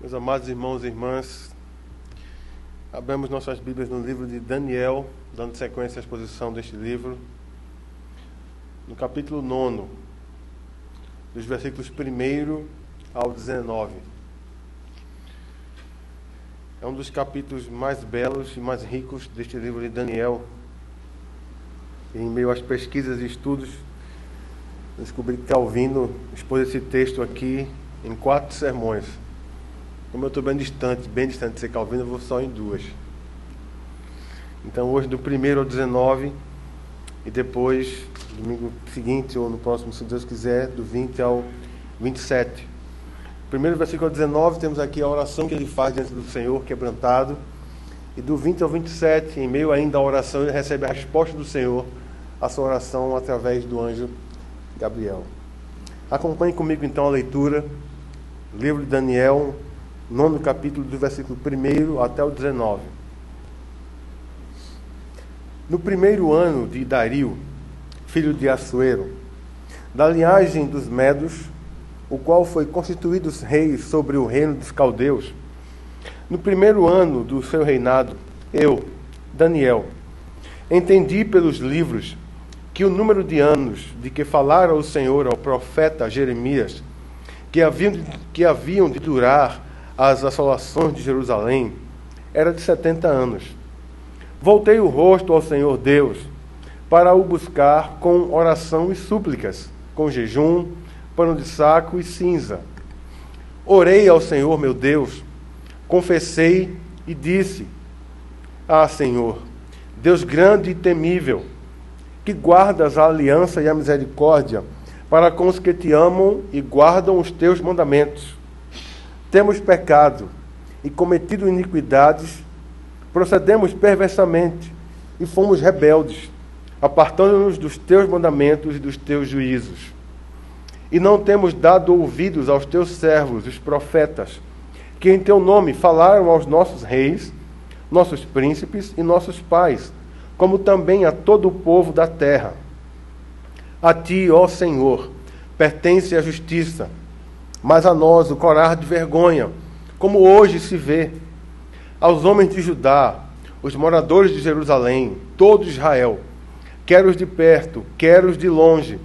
Meus amados irmãos e irmãs, abrimos nossas Bíblias no livro de Daniel, dando sequência à exposição deste livro, no capítulo 9, dos versículos 1 ao 19. É um dos capítulos mais belos e mais ricos deste livro de Daniel. Em meio às pesquisas e estudos, descobri que Calvino expôs esse texto aqui em 4 sermões. Como eu estou bem distante de ser Calvino, eu vou só em 2. Então hoje do 1 ao 19 e depois, domingo seguinte ou no próximo, se Deus quiser, do 20 ao 27. Primeiro versículo ao 19, temos aqui a oração que ele faz diante do Senhor, quebrantado. E do 20 ao 27, em meio ainda à oração, ele recebe a resposta do Senhor à sua oração através do anjo Gabriel. Acompanhe comigo então a leitura, livro de Daniel, 9º capítulo, do versículo 1 até o 19. No primeiro ano de Dario, filho de Assuero, da linhagem dos Medos, o qual foi constituído rei sobre o reino dos caldeus, no primeiro ano do seu reinado, eu, Daniel, entendi pelos livros que o número de anos de que falara o Senhor ao profeta Jeremias, que haviam de durar as assolações de Jerusalém, era de 70 anos. Voltei o rosto ao Senhor Deus, para o buscar com oração e súplicas, com jejum, pano de saco e cinza. Orei ao Senhor meu Deus, confessei e disse: Ah, Senhor, Deus grande e temível, que guardas a aliança e a misericórdia para com os que te amam e guardam os teus mandamentos. Temos pecado e cometido iniquidades, procedemos perversamente e fomos rebeldes, apartando-nos dos teus mandamentos e dos teus juízos. E não temos dado ouvidos aos teus servos, os profetas, que em teu nome falaram aos nossos reis, nossos príncipes e nossos pais, como também a todo o povo da terra. A ti, ó Senhor, pertence a justiça, mas a nós o corar de vergonha, como hoje se vê. Aos homens de Judá, os moradores de Jerusalém, todo Israel, quer os de perto, quer os de longe,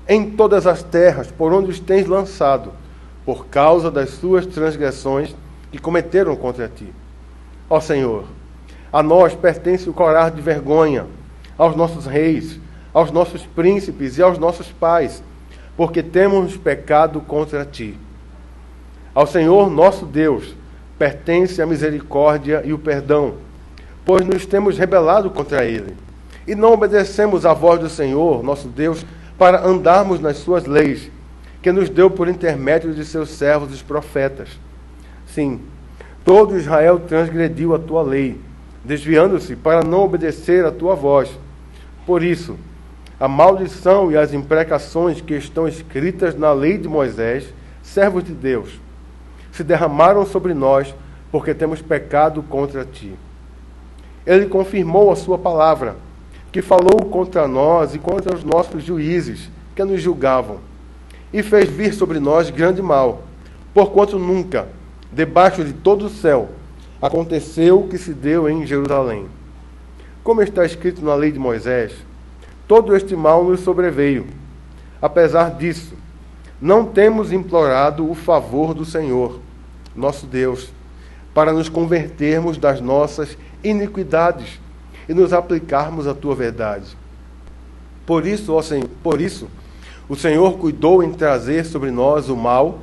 em todas as terras por onde os tens lançado, por causa das suas transgressões que cometeram contra ti. Ó Senhor, a nós pertence o corar de vergonha, aos nossos reis, aos nossos príncipes e aos nossos pais, porque temos pecado contra ti. Ao Senhor nosso Deus pertence a misericórdia e o perdão, pois nos temos rebelado contra ele, e não obedecemos à voz do Senhor nosso Deus para andarmos nas suas leis, que nos deu por intermédio de seus servos os profetas. Sim, todo Israel transgrediu a tua lei, desviando-se para não obedecer à tua voz. Por isso, a maldição e as imprecações que estão escritas na lei de Moisés, servos de Deus, se derramaram sobre nós, porque temos pecado contra ti. Ele confirmou a sua palavra, que falou contra nós e contra os nossos juízes, que nos julgavam, e fez vir sobre nós grande mal, porquanto nunca, debaixo de todo o céu, aconteceu o que se deu em Jerusalém. Como está escrito na lei de Moisés, todo este mal nos sobreveio. Apesar disso, não temos implorado o favor do Senhor, nosso Deus, para nos convertermos das nossas iniquidades e nos aplicarmos à tua verdade. Por isso, o Senhor cuidou em trazer sobre nós o mal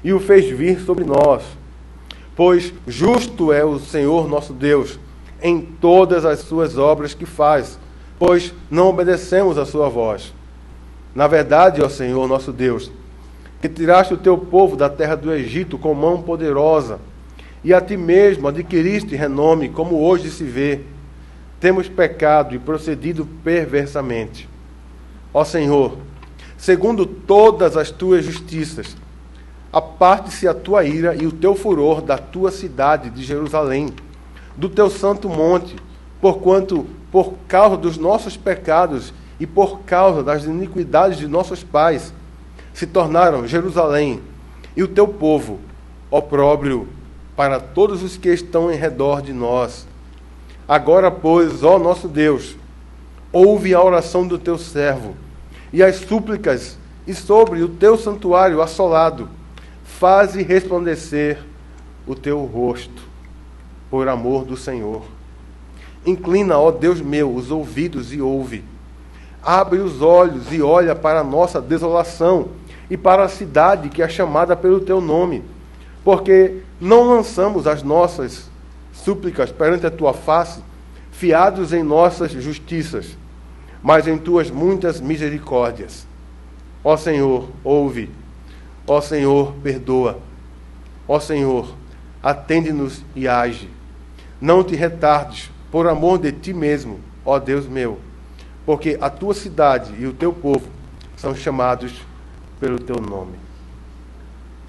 e o fez vir sobre nós. Pois justo é o Senhor nosso Deus em todas as suas obras que faz, pois não obedecemos à sua voz. Na verdade, ó Senhor nosso Deus, que tiraste o teu povo da terra do Egito com mão poderosa, e a ti mesmo adquiriste renome, como hoje se vê, temos pecado e procedido perversamente. Ó Senhor, segundo todas as tuas justiças, aparte-se a tua ira e o teu furor da tua cidade de Jerusalém, do teu santo monte, porquanto, por causa dos nossos pecados e por causa das iniquidades de nossos pais, se tornaram Jerusalém e o teu povo opróbrio para todos os que estão em redor de nós. Agora, pois, ó nosso Deus, ouve a oração do teu servo e as súplicas, e sobre o teu santuário assolado, faze resplandecer o teu rosto, por amor do Senhor. Inclina, ó Deus meu, os ouvidos e ouve. Abre os olhos e olha para a nossa desolação e para a cidade que é chamada pelo teu nome, porque não lançamos as nossas súplicas perante a tua face, fiados em nossas justiças, mas em tuas muitas misericórdias. Ó Senhor, ouve. Ó Senhor, perdoa. Ó Senhor, atende-nos e age. Não te retardes, por amor de ti mesmo, ó Deus meu, porque a tua cidade e o teu povo são chamados pelo teu nome.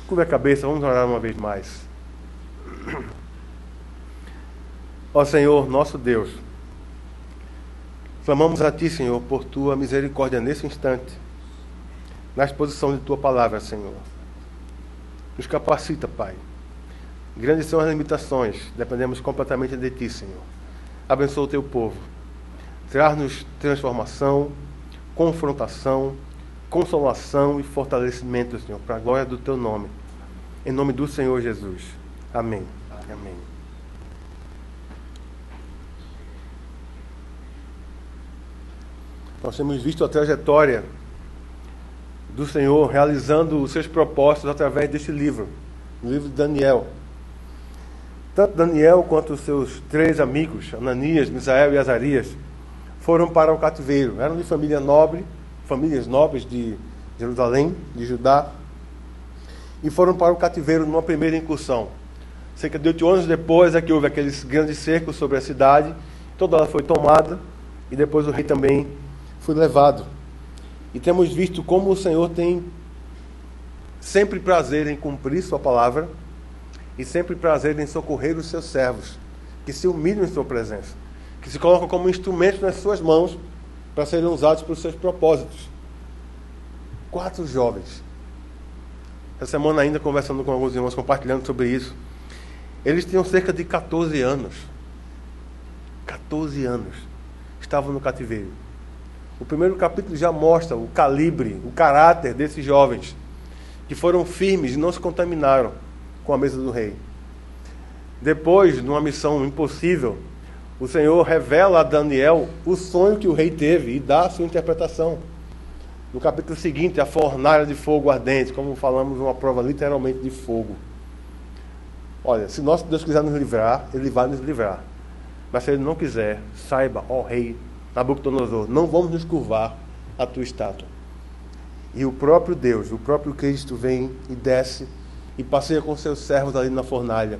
Curva a cabeça, vamos orar uma vez mais. Ó Senhor, nosso Deus, clamamos a ti, Senhor, por tua misericórdia nesse instante, na exposição de tua palavra, Senhor. Nos capacita, Pai. Grandes são as limitações, dependemos completamente de ti, Senhor. Abençoa o teu povo. Traz-nos transformação, confrontação, consolação e fortalecimento, Senhor, para a glória do teu nome. Em nome do Senhor Jesus. Amém. Amém. Nós temos visto a trajetória do Senhor realizando os seus propósitos através deste livro, o livro de Daniel. Tanto Daniel quanto os seus 3 amigos, Ananias, Misael e Azarias, foram para o cativeiro. Eram de famílias nobres de Jerusalém, de Judá, e foram para o cativeiro numa primeira incursão. Cerca de 8 anos depois é que houve aqueles grandes cercos sobre a cidade, toda ela foi tomada, e depois o rei também foi levado. E temos visto como o Senhor tem sempre prazer em cumprir sua palavra e sempre prazer em socorrer os seus servos, que se humilham em sua presença, que se colocam como instrumentos nas suas mãos para serem usados para os seus propósitos. 4 jovens. Essa semana ainda conversando com alguns irmãos, compartilhando sobre isso. Eles tinham cerca de 14 anos. 14 anos. Estavam no cativeiro. O primeiro capítulo já mostra o calibre, o caráter desses jovens, que foram firmes e não se contaminaram com a mesa do rei. Depois, numa missão impossível, o Senhor revela a Daniel o sonho que o rei teve e dá a sua interpretação. No capítulo seguinte, a fornalha de fogo ardente, como falamos, uma prova literalmente de fogo. Olha, se nosso Deus quiser nos livrar, Ele vai nos livrar. Mas se Ele não quiser, saiba, ó rei Nabucodonosor, não vamos nos curvar à tua estátua. E o próprio Deus, o próprio Cristo vem e desce e passeia com seus servos ali na fornalha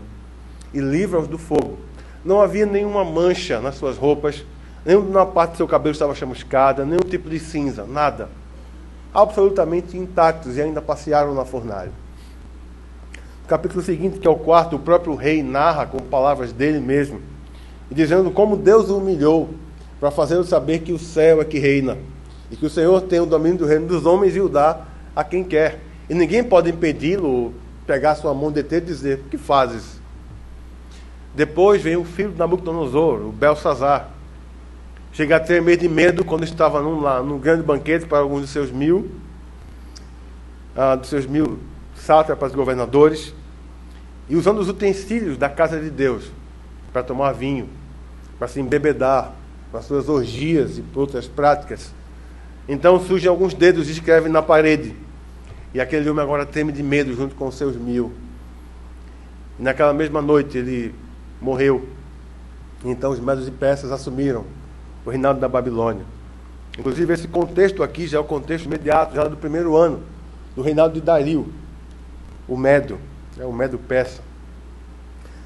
e livra-os do fogo. Não havia nenhuma mancha nas suas roupas, nenhuma parte do seu cabelo estava chamuscada, nenhum tipo de cinza, nada. Absolutamente intactos e ainda passearam na fornalha. No capítulo seguinte, que é o 4, o próprio rei narra com palavras dele mesmo, dizendo como Deus o humilhou para fazê-lo saber que o céu é que reina e que o Senhor tem o domínio do reino dos homens e o dá a quem quer. E ninguém pode impedi-lo, pegar sua mão, deter e dizer, o que fazes? Depois vem o filho de Nabucodonosor, o Belsazar. Chega a tremer de medo quando estava num grande banquete para alguns dos seus 1000 sátrapas governadores, e usando os utensílios da casa de Deus para tomar vinho, para se embebedar, para suas orgias e outras práticas. Então surgem alguns dedos e escrevem na parede, e aquele homem agora treme de medo junto com os seus 1000. E naquela mesma noite ele morreu. Então os medos e persas assumiram o reinado da Babilônia. Inclusive esse contexto aqui já é o contexto imediato, já do primeiro ano do reinado de Dario, o Médio, o Médio persa.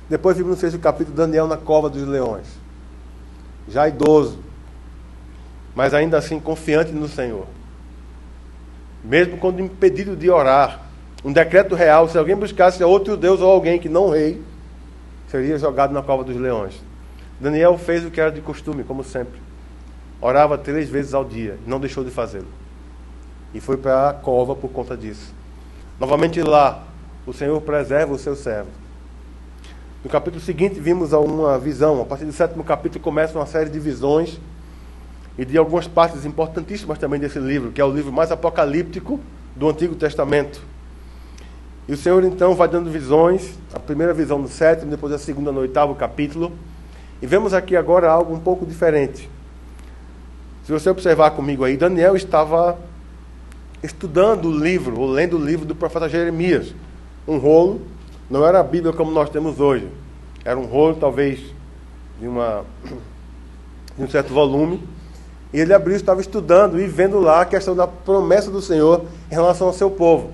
Depois vimos no 6º capítulo Daniel na cova dos leões, já idoso, mas ainda assim confiante no Senhor. Mesmo quando impedido de orar, um decreto real, se alguém buscasse outro Deus ou alguém que não o rei, seria jogado na cova dos leões. Daniel fez o que era de costume, como sempre. Orava 3 vezes ao dia, não deixou de fazê-lo. E foi para a cova por conta disso. Novamente lá, o Senhor preserva o seu servo. No capítulo seguinte vimos uma visão. A partir do 7º capítulo começa uma série de visões e de algumas partes importantíssimas também desse livro, que é o livro mais apocalíptico do Antigo Testamento. E o Senhor então vai dando visões, a primeira visão no 7º, depois a segunda no 8º capítulo. E vemos aqui agora algo um pouco diferente. Se você observar comigo aí, Daniel estava estudando o livro, ou lendo o livro do profeta Jeremias. Um rolo, não era a Bíblia como nós temos hoje. Era um rolo, talvez, de um certo volume. E ele abriu, estava estudando e vendo lá a questão da promessa do Senhor em relação ao seu povo.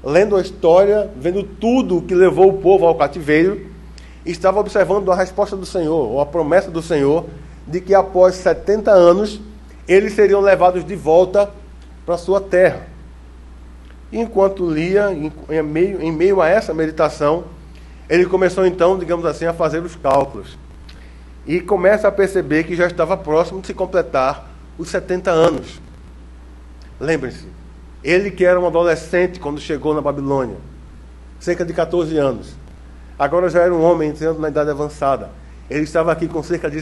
Lendo a história, vendo tudo o que levou o povo ao cativeiro, e estava observando a resposta do Senhor, ou a promessa do Senhor, de que após 70 anos, eles seriam levados de volta para a sua terra. E enquanto lia, em meio a essa meditação, ele começou então, digamos assim, a fazer os cálculos. E começa a perceber que já estava próximo de se completar os 70 anos. Lembrem-se, ele que era um adolescente quando chegou na Babilônia, cerca de 14 anos. Agora já era um homem entrando na idade avançada. Ele estava aqui com cerca de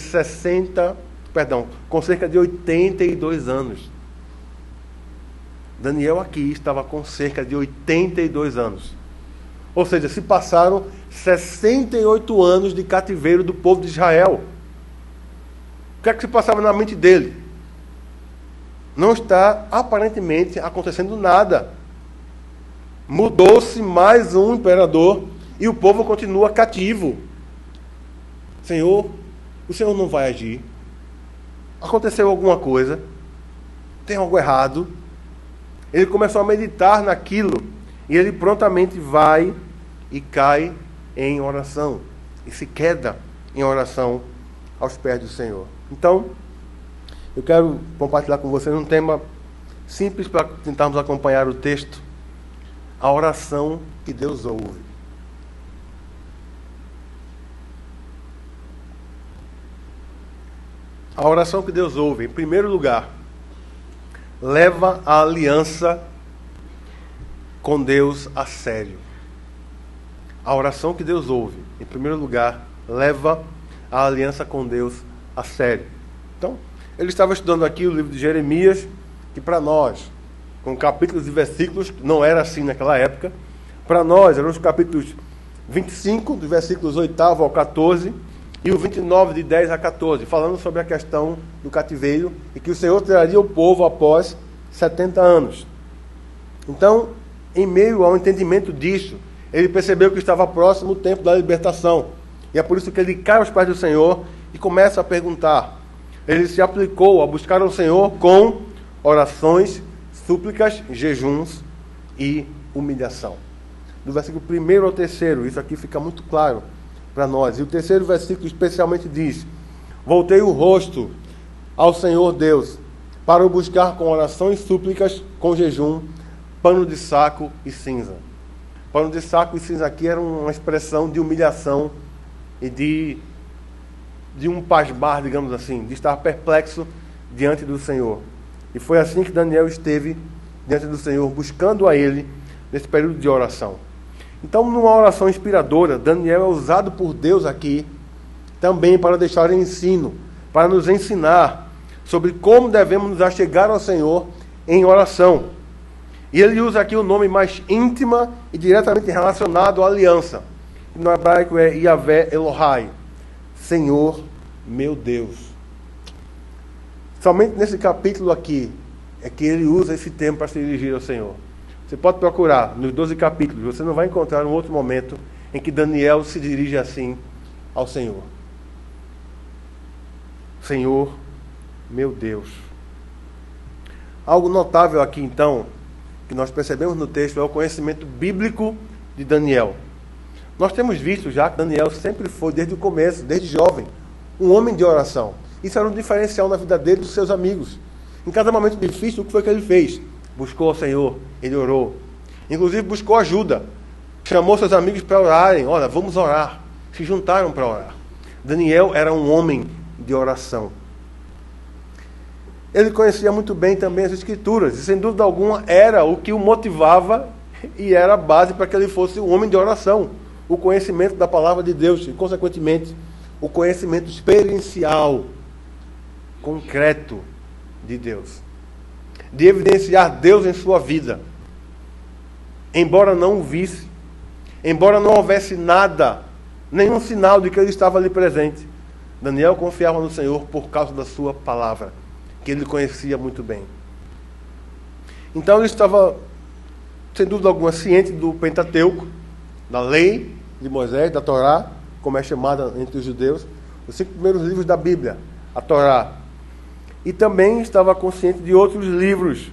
82 anos. Daniel aqui estava com cerca de 82 anos. Ou seja, se passaram 68 anos de cativeiro do povo de Israel. O que é que se passava na mente dele? Não está aparentemente acontecendo nada. Mudou-se mais um imperador e o povo continua cativo. Senhor, o Senhor não vai agir. Aconteceu alguma coisa? Tem algo errado? Ele começou a meditar naquilo e ele prontamente vai e cai em oração e se queda em oração aos pés do Senhor. Então, eu quero compartilhar com vocês um tema simples para tentarmos acompanhar o texto. A oração que Deus ouve. A oração que Deus ouve, em primeiro lugar, leva a aliança com Deus a sério. A oração que Deus ouve, em primeiro lugar, leva a aliança com Deus a sério. Então, ele estava estudando aqui o livro de Jeremias, que para nós, com capítulos e versículos, não era assim naquela época. Para nós, eram os capítulos 25, dos versículos 8º ao 14, e o 29, de 10 a 14, falando sobre a questão do cativeiro, e que o Senhor traria o povo após 70 anos. Então, em meio ao entendimento disso, ele percebeu que estava próximo o tempo da libertação. E é por isso que ele cai aos pés do Senhor e começa a perguntar. Ele se aplicou a buscar o Senhor com orações, súplicas, jejuns e humilhação. Do versículo 1º ao 3º, isso aqui fica muito claro para nós. E o 3º versículo especialmente diz: voltei o rosto ao Senhor Deus, para o buscar com orações, súplicas, com jejum, pano de saco e cinza. Pano de saco e cinza aqui era uma expressão de humilhação e de um pasmar, digamos assim, de estar perplexo diante do Senhor. E foi assim que Daniel esteve diante do Senhor, buscando a Ele nesse período de oração. Então, numa oração inspiradora, Daniel é usado por Deus aqui também para deixar ensino, para nos ensinar sobre como devemos nos achegar ao Senhor em oração. E ele usa aqui o nome mais íntima e diretamente relacionado à aliança. No hebraico é Yahvé Elohai, Senhor meu Deus. Somente nesse capítulo aqui é que ele usa esse termo para se dirigir ao Senhor. Você pode procurar nos 12 capítulos, você não vai encontrar um outro momento em que Daniel se dirige assim ao Senhor. Senhor, meu Deus. Algo notável aqui, então, que nós percebemos no texto é o conhecimento bíblico de Daniel. Nós temos visto já que Daniel sempre foi, desde o começo, desde jovem, um homem de oração. Isso era um diferencial na vida dele e dos seus amigos. Em cada momento difícil, o que foi que ele fez? Buscou ao Senhor, ele orou. Inclusive buscou ajuda. Chamou seus amigos para orarem. Olha, vamos orar. Se juntaram para orar. Daniel era um homem de oração. Ele conhecia muito bem também as Escrituras. E sem dúvida alguma era o que o motivava e era a base para que ele fosse um homem de oração. o conhecimento da palavra de Deus e, consequentemente, o conhecimento experiencial, concreto de Deus. De evidenciar Deus em sua vida. Embora não o visse, embora não houvesse nada, nenhum sinal de que ele estava ali presente, Daniel confiava no Senhor por causa da sua palavra, que ele conhecia muito bem. Então ele estava, sem dúvida alguma, ciente do Pentateuco, da lei de Moisés, da Torá, como é chamada entre os judeus, os 5 primeiros livros da Bíblia, a Torá. E também estava consciente de outros livros,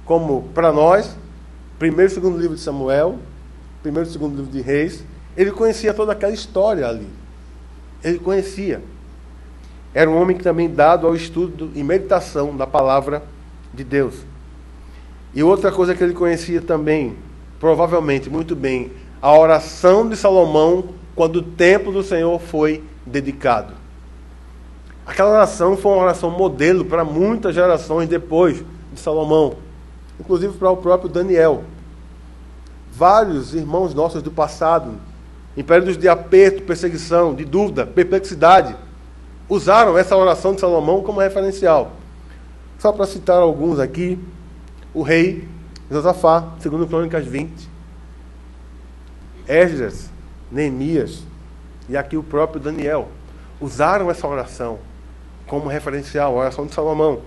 como, para nós, 1º e 2º livro de Samuel, 1º e 2º livro de Reis. Ele conhecia toda aquela história ali. Ele conhecia. Era um homem que também dado ao estudo e meditação da palavra de Deus. E outra coisa que ele conhecia também, provavelmente muito bem, a oração de Salomão quando o templo do Senhor foi dedicado. Aquela oração foi uma oração modelo para muitas gerações depois de Salomão, inclusive para o próprio Daniel. Vários irmãos nossos do passado, em períodos de aperto, perseguição, de dúvida, perplexidade, usaram essa oração de Salomão como referencial. Só para citar alguns aqui, o rei Josafá, segundo Crônicas 20, Esdras, Neemias e aqui o próprio Daniel, usaram essa oração como referencial, a oração de Salomão.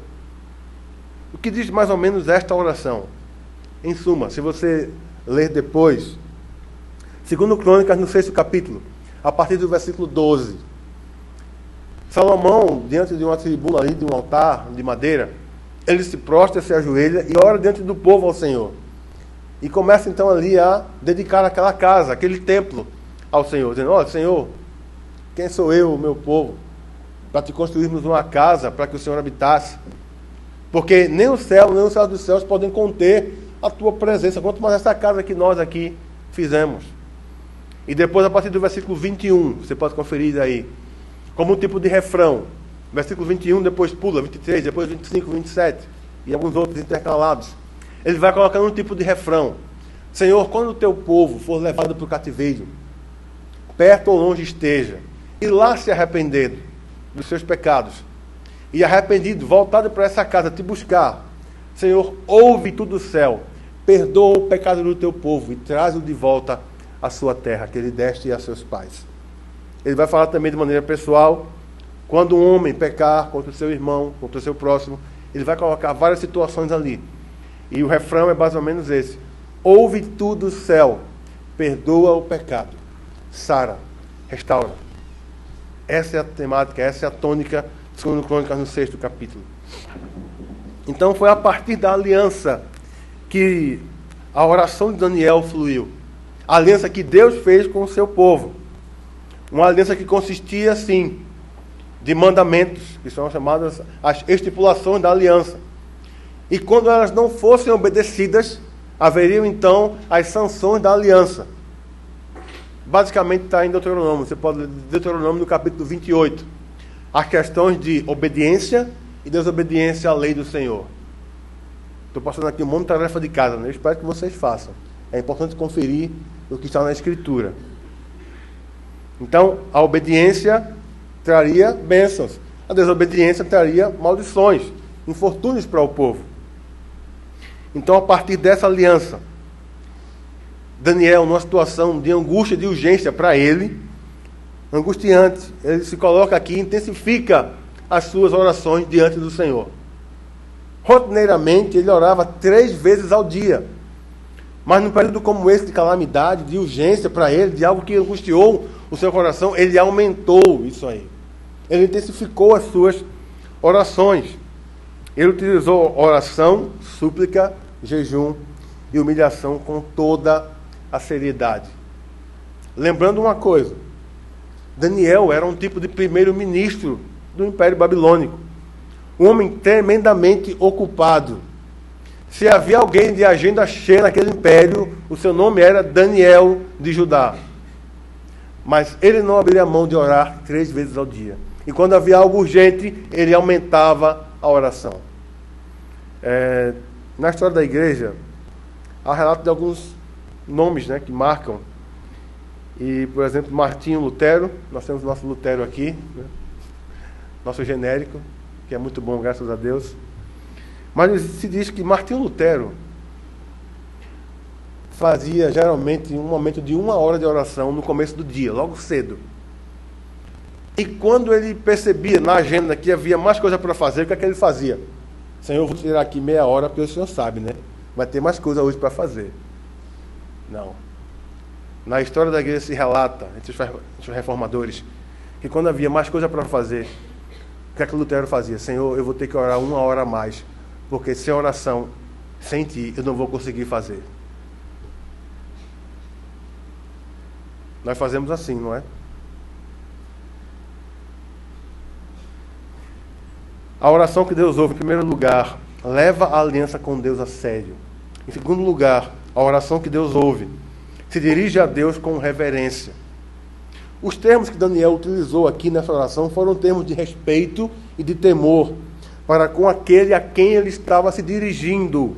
O que diz mais ou menos esta oração? Em suma, se você ler depois, segundo Crônicas, no 6º capítulo, a partir do versículo 12, Salomão, diante de uma tribuna ali, de um altar de madeira, ele se prostra, se ajoelha e ora diante do povo ao Senhor. E começa então ali a dedicar aquela casa, aquele templo ao Senhor, dizendo: olha, Senhor, quem sou eu, o meu povo, para te construirmos uma casa para que o Senhor habitasse? Porque nem o céu, nem os céus dos céus podem conter a tua presença, quanto mais essa casa que nós aqui fizemos. E depois, a partir do versículo 21, você pode conferir aí, como um tipo de refrão. Versículo 21, depois pula, 23, depois 25, 27, e alguns outros intercalados. Ele vai colocando um tipo de refrão: Senhor, quando o teu povo for levado para o cativeiro, perto ou longe esteja, e lá se arrependendo dos seus pecados, e arrependido, voltado para essa casa, te buscar, Senhor, ouve tudo o céu, perdoa o pecado do teu povo e traz-o de volta à sua terra, que ele deste a seus pais. Ele vai falar também de maneira pessoal, quando um homem pecar contra o seu irmão, contra o seu próximo, ele vai colocar várias situações ali. E o refrão é mais ou menos esse: ouve tudo o céu, perdoa o pecado, sara, restaura. Essa é a temática, essa é a tônica, segundo Crônicas, no 6º capítulo. Então foi a partir da aliança que a oração de Daniel fluiu. A aliança que Deus fez com o seu povo. Uma aliança que consistia, sim, de mandamentos, que são chamadas as estipulações da aliança. E quando elas não fossem obedecidas, haveriam então as sanções da aliança. Basicamente está em Deuteronômio, você pode ler Deuteronômio no capítulo 28. As questões de obediência e desobediência à lei do Senhor. Estou passando aqui um monte de tarefa de casa, né? Eu espero que vocês façam. É importante conferir o que está na Escritura. Então, a obediência traria bênçãos. A desobediência traria maldições, infortúnios para o povo. Então, a partir dessa aliança, Daniel, numa situação de angústia, de urgência para ele, angustiante, ele se coloca aqui e intensifica as suas orações diante do Senhor. Rotineiramente, ele orava 3 vezes ao dia. Mas num período como esse de calamidade, de urgência para ele, de algo que angustiou o seu coração, ele aumentou isso aí. Ele intensificou as suas orações. Ele utilizou oração, súplica, jejum e humilhação com toda a seriedade. Lembrando uma coisa: Daniel era um tipo de primeiro-ministro do Império Babilônico. Um homem tremendamente ocupado. Se havia alguém de agenda cheia naquele império, o seu nome era Daniel de Judá. Mas ele não abria mão de orar 3 vezes ao dia. E quando havia algo urgente, ele aumentava a oração. Na história da igreja, há relato de alguns nomes, né, que marcam. E, por exemplo, Martinho Lutero, nós temos o nosso Lutero aqui, né? Nosso genérico, que é muito bom, graças a Deus. Mas se diz que Martinho Lutero fazia geralmente um momento de 1 hora de oração no começo do dia, logo cedo. E quando ele percebia na agenda que havia mais coisa para fazer, o que é que ele fazia? Senhor, eu vou tirar aqui meia hora, porque o senhor sabe, né? Vai ter mais coisa hoje para fazer. Não. Na história da igreja se relata, entre os reformadores, que quando havia mais coisa para fazer, o que é que Lutero fazia? Senhor, eu vou ter que orar 1 hora a mais, porque sem oração, sem ti, eu não vou conseguir fazer. Nós fazemos assim, não é? A oração que Deus ouve, em primeiro lugar, leva a aliança com Deus a sério. Em segundo lugar, a oração que Deus ouve se dirige a Deus com reverência. Os termos que Daniel utilizou aqui nessa oração foram termos de respeito e de temor para com aquele a quem ele estava se dirigindo.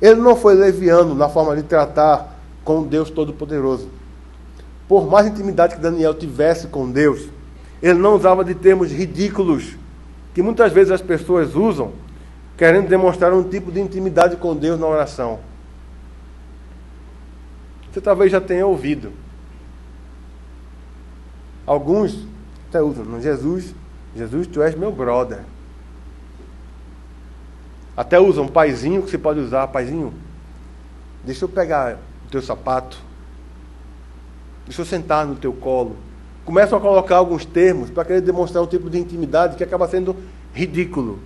Ele não foi leviano na forma de tratar com Deus Todo-Poderoso. Por mais intimidade que Daniel tivesse com Deus, ele não usava de termos ridículos, que muitas vezes as pessoas usam, querendo demonstrar um tipo de intimidade com Deus na oração. Você talvez já tenha ouvido. Alguns até usam, Jesus, tu és meu brother. Até usam paizinho, que se pode usar, paizinho, deixa eu pegar o teu sapato, deixa eu sentar no teu colo. Começam a colocar alguns termos para querer demonstrar um tipo de intimidade que acaba sendo ridículo.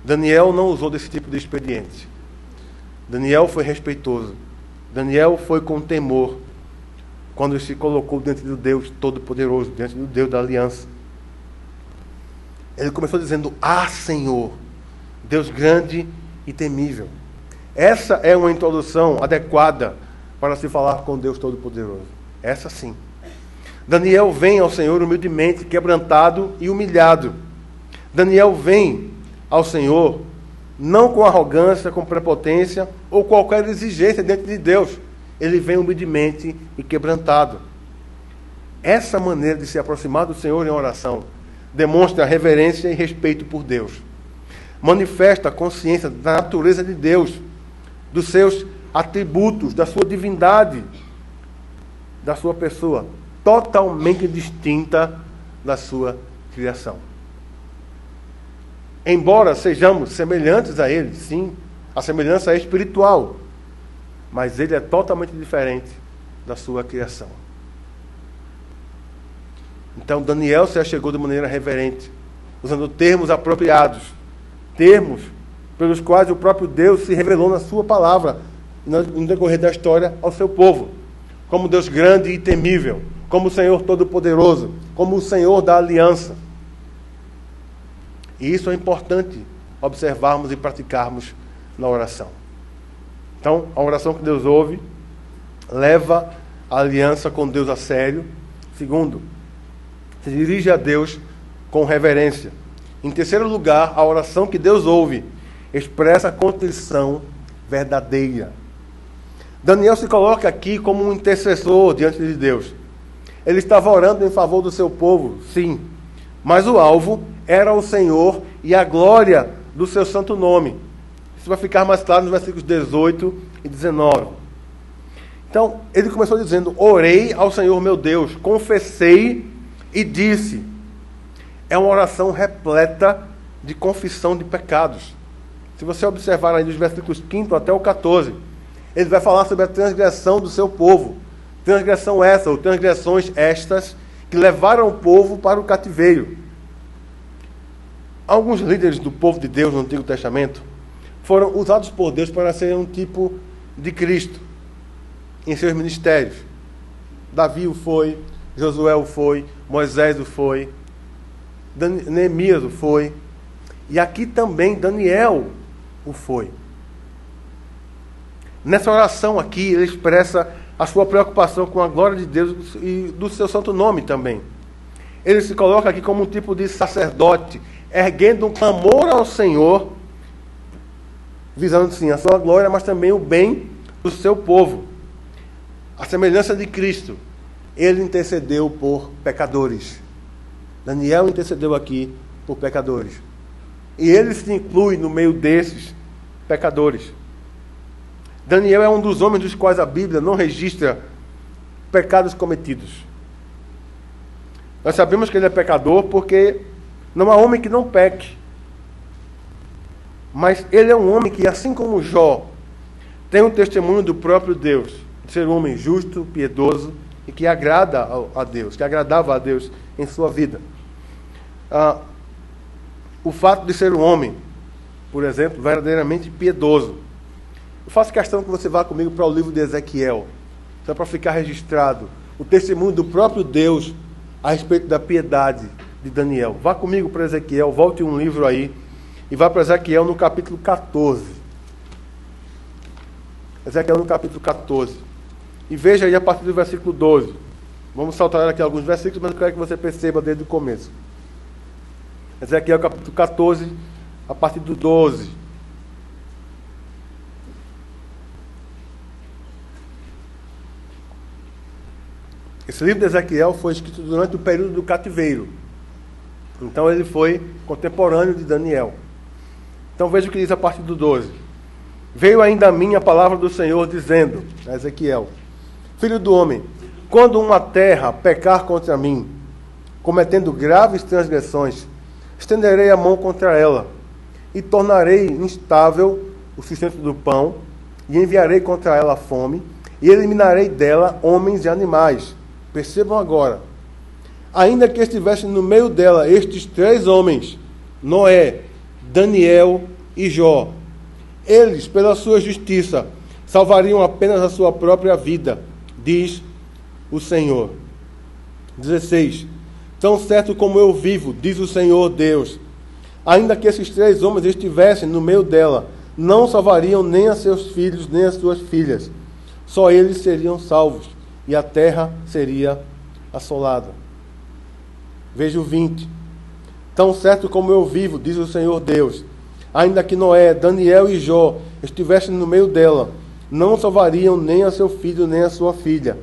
Daniel não usou desse tipo de expediente. Daniel foi respeitoso. Daniel foi com temor quando ele se colocou diante do Deus Todo-Poderoso, diante do Deus da aliança. Ele começou dizendo: Ah, Senhor, Deus grande e temível. Essa é uma introdução adequada para se falar com Deus Todo-Poderoso. Essa sim. Daniel vem ao Senhor humildemente, quebrantado e humilhado. Daniel vem ao Senhor não com arrogância, com prepotência ou qualquer exigência diante de Deus. Ele vem humildemente e quebrantado. Essa maneira de se aproximar do Senhor em oração demonstra reverência e respeito por Deus. Manifesta a consciência da natureza de Deus, dos seus atributos, da sua divindade, da sua pessoa, totalmente distinta da sua criação. Embora sejamos semelhantes a Ele, sim, a semelhança é espiritual, mas Ele é totalmente diferente da sua criação. Então Daniel se achegou de maneira reverente, usando termos apropriados, termos pelos quais o próprio Deus se revelou na sua palavra, no decorrer da história, ao seu povo, como Deus grande e temível, como o Senhor Todo-Poderoso, como o Senhor da aliança. E isso é importante observarmos e praticarmos na oração. Então, a oração que Deus ouve leva a aliança com Deus a sério. Segundo, se dirige a Deus com reverência. Em terceiro lugar, a oração que Deus ouve expressa contrição verdadeira. Daniel se coloca aqui como um intercessor diante de Deus. Ele estava orando em favor do seu povo, sim, mas o alvo era o Senhor e a glória do seu santo nome. Isso vai ficar mais claro nos versículos 18 e 19. Então, ele começou dizendo: orei ao Senhor meu Deus, confessei e disse. É uma oração repleta de confissão de pecados. Se você observar aí dos versículos 5 até o 14, ele vai falar sobre a transgressão do seu povo. Transgressão essa, ou transgressões estas, que levaram o povo para o cativeiro. Alguns líderes do povo de Deus no Antigo Testamento foram usados por Deus para serem um tipo de Cristo em seus ministérios. Davi o foi, Josué o foi, Moisés o foi, Neemias o foi, e aqui também Daniel o foi. Nessa oração aqui, ele expressa a sua preocupação com a glória de Deus e do seu santo nome também. Ele se coloca aqui como um tipo de sacerdote, erguendo um clamor ao Senhor, visando sim a sua glória, mas também o bem do seu povo. A semelhança de Cristo, ele intercedeu por pecadores. Daniel intercedeu aqui por pecadores. E ele se inclui no meio desses pecadores. Daniel é um dos homens dos quais a Bíblia não registra pecados cometidos. Nós sabemos que ele é pecador porque não há homem que não peque. Mas ele é um homem que, assim como Jó, tem um testemunho do próprio Deus, de ser um homem justo, piedoso e que agrada a Deus, que agradava a Deus em sua vida. O fato de ser um homem, por exemplo, verdadeiramente piedoso. Eu faço questão que você vá comigo para o livro de Ezequiel, só para ficar registrado o testemunho do próprio Deus a respeito da piedade de Daniel. Vá comigo para Ezequiel, volte um livro aí, e vá para Ezequiel no capítulo 14. Ezequiel no capítulo 14. E veja aí a partir do versículo 12. Vamos saltar aqui alguns versículos, mas eu quero que você perceba desde o começo. Ezequiel capítulo 14, a partir do 12. Esse livro de Ezequiel foi escrito durante o período do cativeiro. Então ele foi contemporâneo de Daniel. Então veja o que diz a partir do 12. Veio ainda a mim a palavra do Senhor, dizendo, a Ezequiel: Filho do homem, quando uma terra pecar contra mim, cometendo graves transgressões, estenderei a mão contra ela, e tornarei instável o sustento do pão, e enviarei contra ela fome, e eliminarei dela homens e animais. Percebam agora, ainda que estivessem no meio dela estes 3 homens, Noé, Daniel e Jó, eles, pela sua justiça, salvariam apenas a sua própria vida, diz o Senhor. 16. Tão certo como eu vivo, diz o Senhor Deus, ainda que esses 3 homens estivessem no meio dela, não salvariam nem a seus filhos, nem as suas filhas. Só eles seriam salvos, e a terra seria assolada. Veja o 20. Tão certo como eu vivo, diz o Senhor Deus, ainda que Noé, Daniel e Jó estivessem no meio dela, não salvariam nem a seu filho, nem a sua filha.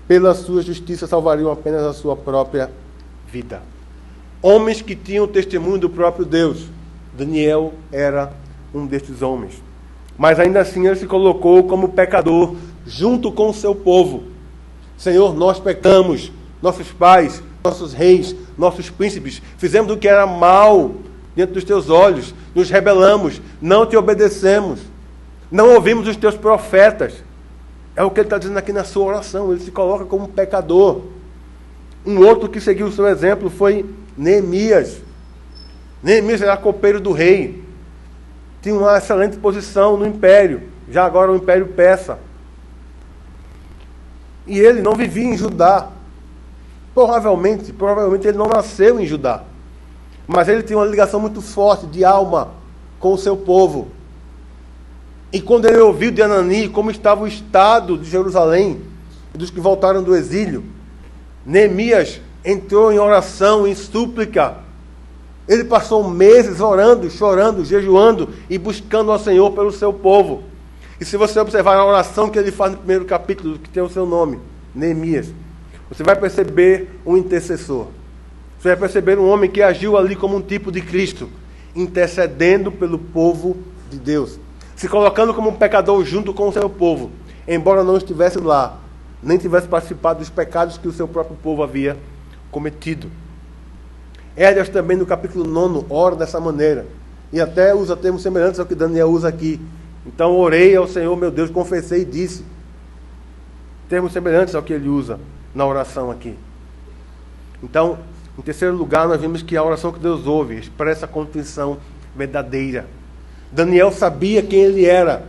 Pela sua justiça salvariam apenas a sua própria vida. Homens que tinham o testemunho do próprio Deus. Daniel era um destes homens. Mas ainda assim ele se colocou como pecador junto com o seu povo. Senhor, nós pecamos, nossos pais, nossos reis, nossos príncipes, fizemos o que era mal diante dos teus olhos, nos rebelamos, não te obedecemos, não ouvimos os teus profetas. É o que ele está dizendo aqui na sua oração, ele se coloca como um pecador. Um outro que seguiu o seu exemplo foi Neemias. Neemias era copeiro do rei, tinha uma excelente posição no império, já agora o império persa. E ele não vivia em Judá. Provavelmente ele não nasceu em Judá. Mas ele tinha uma ligação muito forte de alma com o seu povo. E quando ele ouviu de Anani como estava o estado de Jerusalém, dos que voltaram do exílio, Neemias entrou em oração, em súplica. Ele passou meses orando, chorando, jejuando e buscando ao Senhor pelo seu povo. E se você observar a oração que ele faz no primeiro capítulo, que tem o seu nome, Neemias, você vai perceber um intercessor. Você vai perceber um homem que agiu ali como um tipo de Cristo, intercedendo pelo povo de Deus, se colocando como um pecador junto com o seu povo, embora não estivesse lá, nem tivesse participado dos pecados que o seu próprio povo havia cometido. Esdras também no capítulo 9 ora dessa maneira, e até usa termos semelhantes ao que Daniel usa aqui. Então orei ao Senhor meu Deus, confessei e disse. Termos semelhantes ao que ele usa na oração aqui. Então, em terceiro lugar, nós vimos que a oração que Deus ouve expressa a contrição verdadeira. Daniel sabia quem ele era.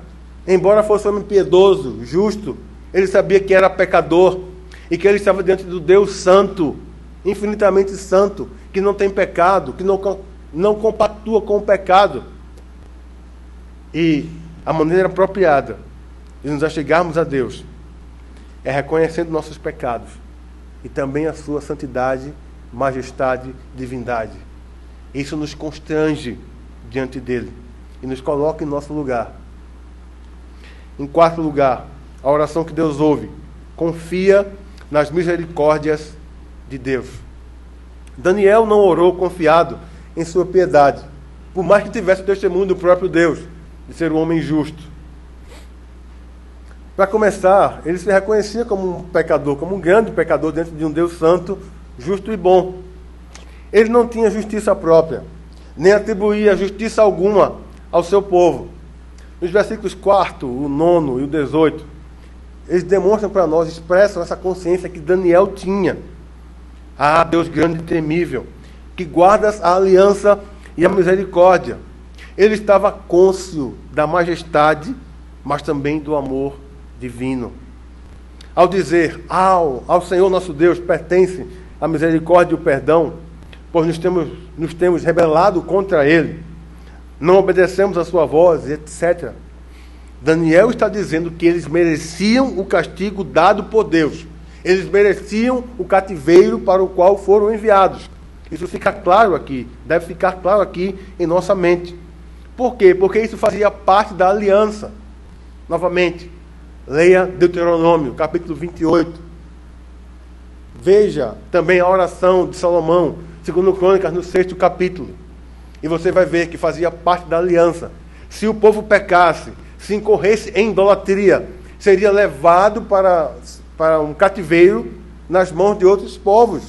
Embora fosse um homem piedoso, justo, ele sabia que era pecador e que ele estava diante do Deus santo, infinitamente santo, que não tem pecado, que não compactua com o pecado. E a maneira apropriada de nos achegarmos a Deus é reconhecendo nossos pecados e também a sua santidade, majestade, divindade. Isso nos constrange diante dele e nos coloca em nosso lugar. Em quarto lugar, a oração que Deus ouve, confia nas misericórdias de Deus. Daniel não orou confiado em sua piedade, por mais que tivesse o testemunho do próprio Deus, de ser um homem justo. Para começar, ele se reconhecia como um pecador, como um grande pecador diante de um Deus santo, justo e bom. Ele não tinha justiça própria, nem atribuía justiça alguma ao seu povo. Nos versículos 4, o 9 e o 18, eles demonstram para nós, expressam essa consciência que Daniel tinha. Ah, Deus grande e temível, que guardas a aliança e a misericórdia. Ele estava cônscio da majestade, mas também do amor divino. Ao dizer, ao Senhor nosso Deus pertence a misericórdia e o perdão, pois nos temos rebelado contra Ele, não obedecemos a sua voz, etc. Daniel está dizendo que eles mereciam o castigo dado por Deus. Eles mereciam o cativeiro para o qual foram enviados. Isso fica claro aqui, deve ficar claro aqui em nossa mente. Por quê? Porque isso fazia parte da aliança. Novamente, leia Deuteronômio, capítulo 28. Veja também a oração de Salomão, segundo Crônicas, no 6º capítulo. E você vai ver que fazia parte da aliança. Se o povo pecasse, se incorresse em idolatria, seria levado para um cativeiro nas mãos de outros povos.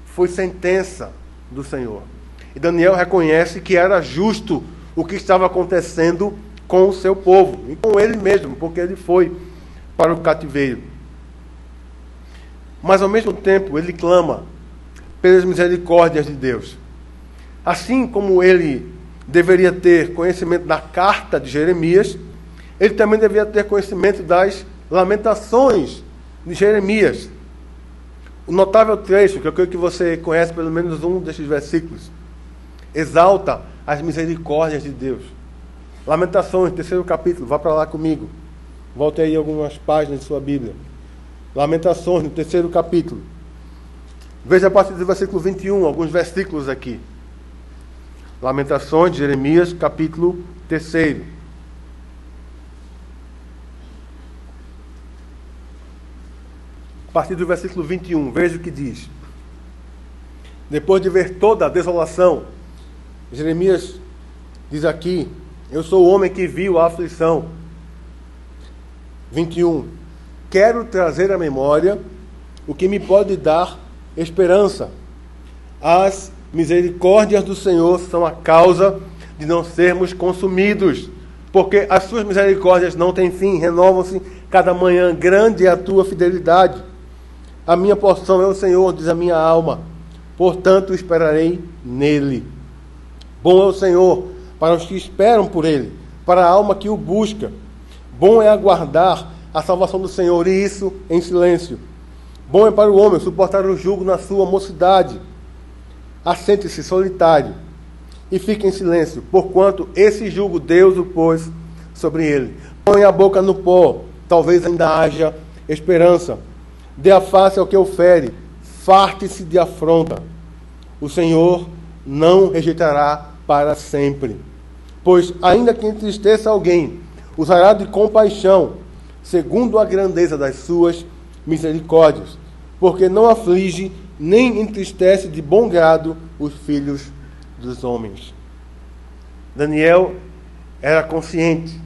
Foi sentença do Senhor. E Daniel reconhece que era justo o que estava acontecendo com o seu povo, e com ele mesmo, porque ele foi para o cativeiro. Mas, ao mesmo tempo, ele clama pelas misericórdias de Deus. Assim como ele deveria ter conhecimento da carta de Jeremias, ele também deveria ter conhecimento das lamentações de Jeremias. O notável trecho, que eu creio que você conhece pelo menos um desses versículos, exalta as misericórdias de Deus. Lamentações, 3º capítulo, vá para lá comigo. Volte aí algumas páginas de sua Bíblia. Lamentações, no 3º capítulo. Veja a partir do versículo 21, alguns versículos aqui. Lamentações de Jeremias, capítulo 3. A partir do versículo 21, veja o que diz. Depois de ver toda a desolação, Jeremias diz aqui: eu sou o homem que viu a aflição. 21. Quero trazer à memória o que me pode dar esperança. As misericórdias do Senhor são a causa de não sermos consumidos, porque as suas misericórdias não têm fim, renovam-se cada manhã, grande é a tua fidelidade. A minha porção é o Senhor, diz a minha alma, portanto esperarei nele. Bom é o Senhor para os que esperam por ele, para a alma que o busca. Bom é aguardar a salvação do Senhor, e isso em silêncio. Bom é para o homem suportar o jugo na sua mocidade. Assente-se solitário e fique em silêncio, porquanto esse jugo Deus o pôs sobre ele. Põe a boca no pó, talvez ainda haja esperança. Dê a face ao que o fere, farte-se de afronta. O Senhor não rejeitará para sempre. Pois, ainda que entristeça alguém, usará de compaixão, segundo a grandeza das suas misericórdias, porque não aflige nem entristece de bom grado os filhos dos homens. Daniel era consciente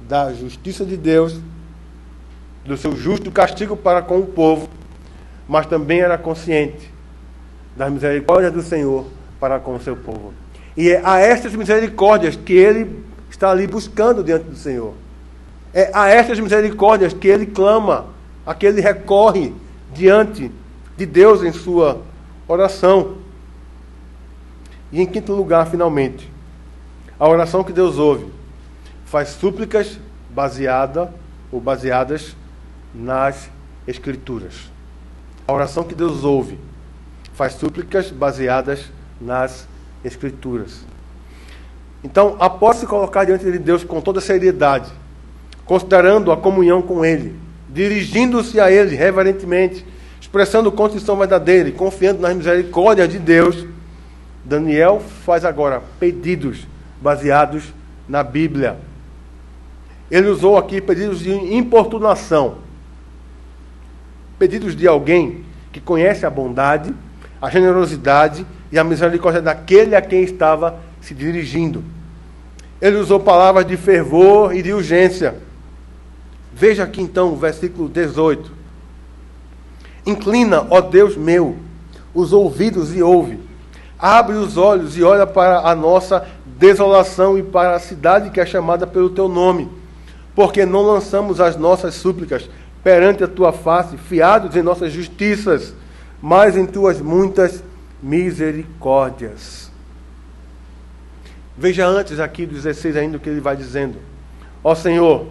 da justiça de Deus, do seu justo castigo para com o povo, mas também era consciente das misericórdias do Senhor para com o seu povo. E é a estas misericórdias que ele está ali buscando diante do Senhor. É a estas misericórdias que ele clama, a que ele recorre diante de Deus em sua oração. E em quinto lugar, finalmente, a oração que Deus ouve faz súplicas baseadas nas Escrituras. A oração que Deus ouve faz súplicas baseadas nas Escrituras. Então, após se colocar diante de Deus com toda seriedade, considerando a comunhão com Ele, dirigindo-se a Ele reverentemente, expressando contrição verdadeira e confiando nas misericórdias de Deus, Daniel faz agora pedidos baseados na Bíblia. Ele usou aqui pedidos de importunação. Pedidos de alguém que conhece a bondade, a generosidade e a misericórdia daquele a quem estava se dirigindo. Ele usou palavras de fervor e de urgência. Veja aqui então o versículo 18. Inclina, ó Deus meu, os ouvidos e ouve. Abre os olhos e olha para a nossa desolação e para a cidade que é chamada pelo teu nome. Porque não lançamos as nossas súplicas perante a tua face, fiados em nossas justiças, mas em tuas muitas misericórdias. Veja antes aqui do 16 ainda o que ele vai dizendo. Ó Senhor,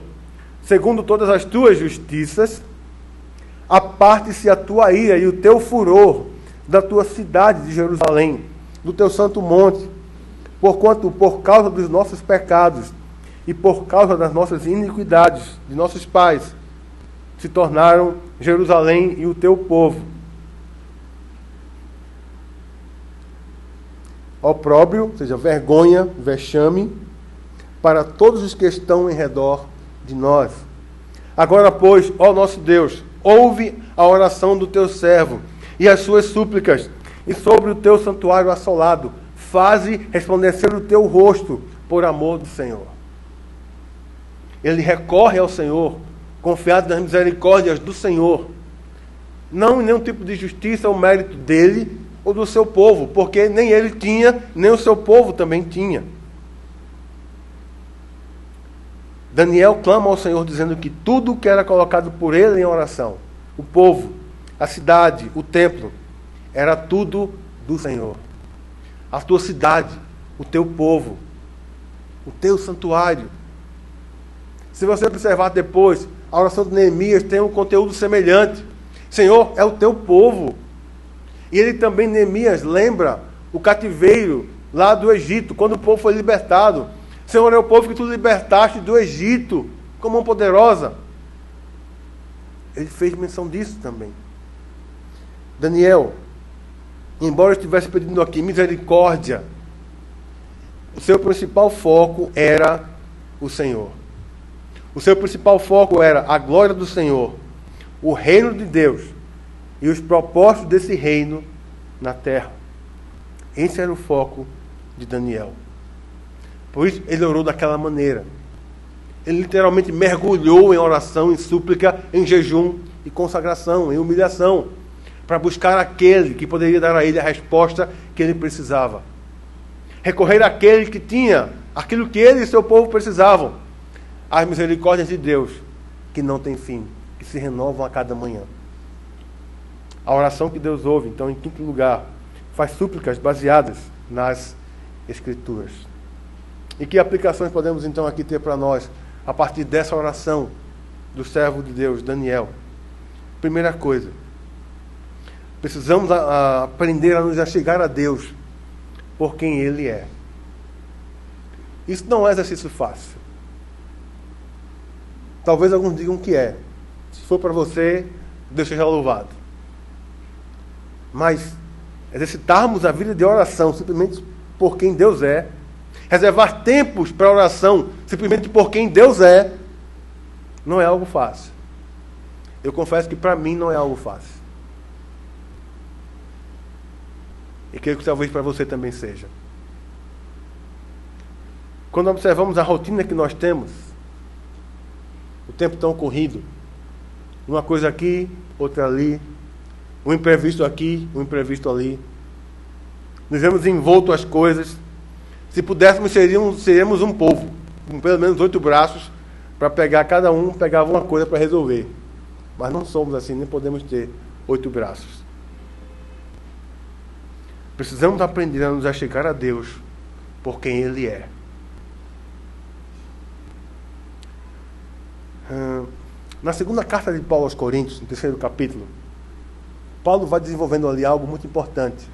segundo todas as tuas justiças, aparte-se a tua ira e o teu furor da tua cidade de Jerusalém, do teu santo monte, porquanto por causa dos nossos pecados e por causa das nossas iniquidades de nossos pais, se tornaram Jerusalém e o teu povo opróbrio, ou seja, vergonha, vexame, para todos os que estão em redor de nós. Agora, pois, ó nosso Deus, ouve a oração do teu servo e as suas súplicas, e sobre o teu santuário assolado, faze resplandecer o teu rosto, por amor do Senhor. Ele recorre ao Senhor, confiado nas misericórdias do Senhor, não em nenhum tipo de justiça ou mérito dele ou do seu povo, porque nem ele tinha, nem o seu povo também tinha. Daniel clama ao Senhor dizendo que tudo o que era colocado por ele em oração, o povo, a cidade, o templo, era tudo do Senhor. A tua cidade, o teu povo, o teu santuário. Se você observar depois, a oração de Neemias tem um conteúdo semelhante. Senhor, é o teu povo. E ele também, Neemias, lembra o cativeiro lá do Egito, quando o povo foi libertado. Senhor, é o povo que tu libertaste do Egito, com mão poderosa. Ele fez menção disso também. Daniel, embora estivesse pedindo aqui misericórdia, o seu principal foco era o Senhor. O seu principal foco era a glória do Senhor, o reino de Deus e os propósitos desse reino na terra. Esse era o foco de Daniel. Por isso ele orou daquela maneira. Ele literalmente mergulhou em oração, em súplica, em jejum e consagração, em humilhação, para buscar aquele que poderia dar a ele a resposta que ele precisava. Recorrer àquele que tinha aquilo que ele e seu povo precisavam. As misericórdias de Deus, que não tem fim, que se renovam a cada manhã. A oração que Deus ouve, então, em quinto lugar, faz súplicas baseadas nas Escrituras. E que aplicações podemos, então, aqui ter para nós, a partir dessa oração do servo de Deus, Daniel? Primeira coisa, precisamos aprender a nos achegar a Deus por quem Ele é. Isso não é exercício fácil. Talvez alguns digam que é. Se for para você, Deus seja louvado. Mas exercitarmos a vida de oração simplesmente por quem Deus é, reservar tempos para oração simplesmente por quem Deus é, não é algo fácil. Eu confesso que para mim não é algo fácil. E creio que talvez para você também seja. Quando observamos a rotina que nós temos, o tempo tão corrido, uma coisa aqui, outra ali, um imprevisto aqui, um imprevisto ali, nos vemos envolto às coisas. Se pudéssemos, seríamos um povo, com pelo menos 8 braços, para pegar, cada um pegava uma coisa para resolver. Mas não somos assim, nem podemos ter 8 braços. Precisamos aprender a nos achegar a Deus por quem Ele é. Na segunda carta de Paulo aos Coríntios, no 3º capítulo, Paulo vai desenvolvendo ali algo muito importante.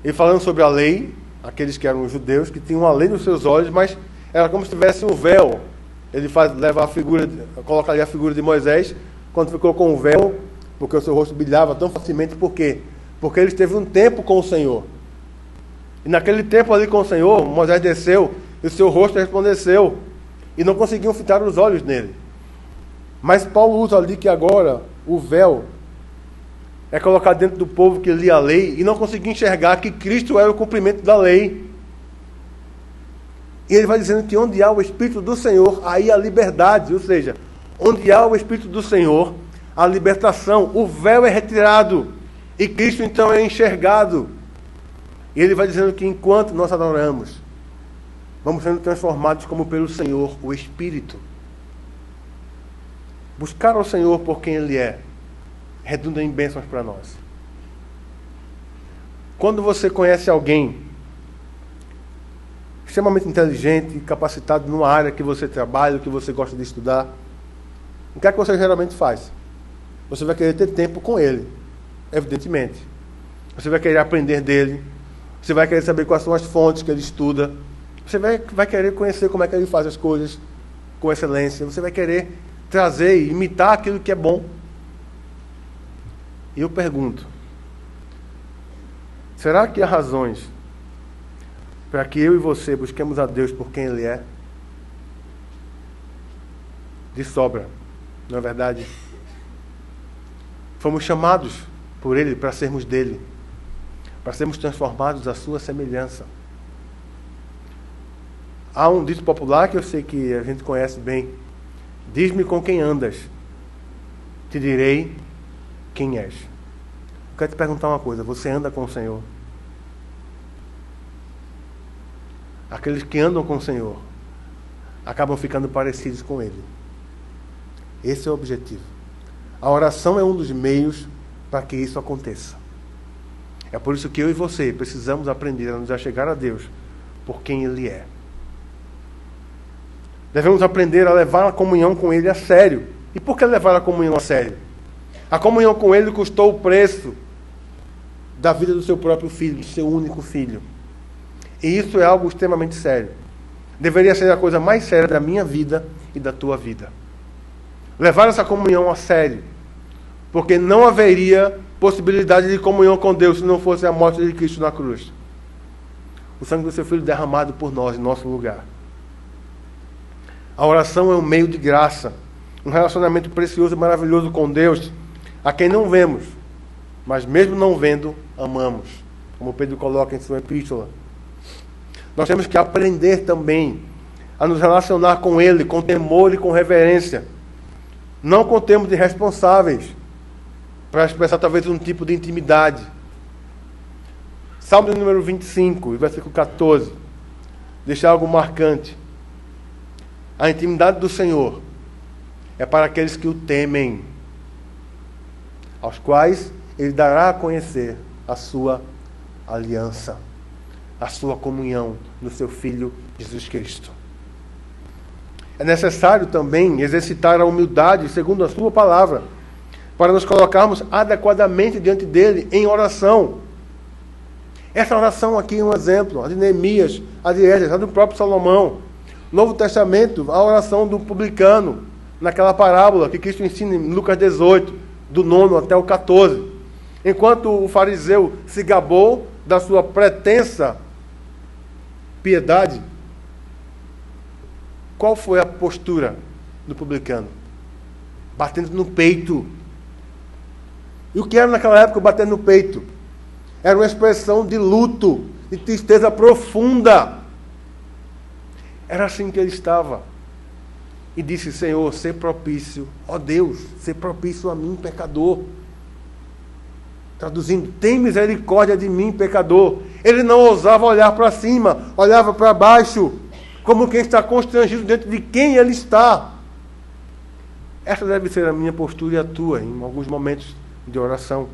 Ele falando sobre a lei, aqueles que eram os judeus, que tinham a lei nos seus olhos, mas era como se tivesse um véu. Ele leva a figura, coloca ali a figura de Moisés, quando ficou com o véu, porque o seu rosto brilhava tão facilmente. Por quê? Porque ele esteve um tempo com o Senhor. E naquele tempo ali com o Senhor, Moisés desceu e o seu rosto resplandeceu. e não conseguiam fitar os olhos nele. Mas Paulo usa ali que agora o véu é colocado dentro do povo que lia a lei e não conseguia enxergar que Cristo era o cumprimento da lei. E ele vai dizendo que onde há o Espírito do Senhor, aí há liberdade. Ou seja, onde há o Espírito do Senhor, a libertação, o véu é retirado e Cristo então é enxergado. E ele vai dizendo que enquanto nós adoramos, vamos sendo transformados como pelo Senhor, o Espírito. Buscar ao Senhor por quem Ele é, redunda em bênçãos para nós. Quando você conhece alguém extremamente inteligente, capacitado numa área que você trabalha, que você gosta de estudar, o que é que você geralmente faz? Você vai querer ter tempo com ele, evidentemente. Você vai querer aprender dele, você vai querer saber quais são as fontes que ele estuda, você vai querer conhecer como é que ele faz as coisas com excelência, você vai querer trazer e imitar aquilo que é bom. E eu pergunto, será que há razões para que eu e você busquemos a Deus por quem Ele é? De sobra, não é verdade? Fomos chamados por Ele para sermos dele, para sermos transformados à sua semelhança. Há um dito popular que eu sei que a gente conhece bem: diz-me com quem andas, te direi quem és. Eu quero te perguntar uma coisa: você anda com o Senhor? Aqueles que andam com o Senhor acabam ficando parecidos com Ele. Esse é o objetivo. A oração é um dos meios para que isso aconteça. É por isso que eu e você precisamos aprender a nos achegar a Deus por quem Ele é. Devemos aprender a levar a comunhão com Ele a sério. E por que levar a comunhão a sério? A comunhão com Ele custou o preço da vida do seu próprio filho, do seu único filho. E isso é algo extremamente sério. Deveria ser a coisa mais séria da minha vida e da tua vida. Levar essa comunhão a sério. Porque não haveria possibilidade de comunhão com Deus se não fosse a morte de Cristo na cruz. O sangue do seu filho derramado por nós, em nosso lugar. A oração é um meio de graça, um relacionamento precioso e maravilhoso com Deus, a quem não vemos, mas mesmo não vendo, amamos, como Pedro coloca em sua epístola. Nós temos que aprender também a nos relacionar com Ele, com temor e com reverência, não com termos de responsáveis, para expressar talvez um tipo de intimidade. Salmo número 25, versículo 14, deixa algo marcante. A intimidade do Senhor é para aqueles que o temem, aos quais Ele dará a conhecer a sua aliança, a sua comunhão no seu Filho Jesus Cristo. É necessário também exercitar a humildade, segundo a sua palavra, para nos colocarmos adequadamente diante dele em oração. Essa oração aqui é um exemplo, a de Neemias, a de Esdras, a do próprio Salomão. Novo Testamento, a oração do publicano, naquela parábola que Cristo ensina em Lucas 18, do 9 até o 14. Enquanto o fariseu se gabou da sua pretensa piedade, qual foi a postura do publicano? Batendo no peito. E o que era naquela época bater no peito? Era uma expressão de luto, de tristeza profunda. Era assim que ele estava. E disse: Senhor, sê propício, ó Deus, sê propício a mim, pecador. Traduzindo, tem misericórdia de mim, pecador. Ele não ousava olhar para cima, olhava para baixo, como quem está constrangido dentro de quem ele está. Essa deve ser a minha postura e a tua, em alguns momentos de oração.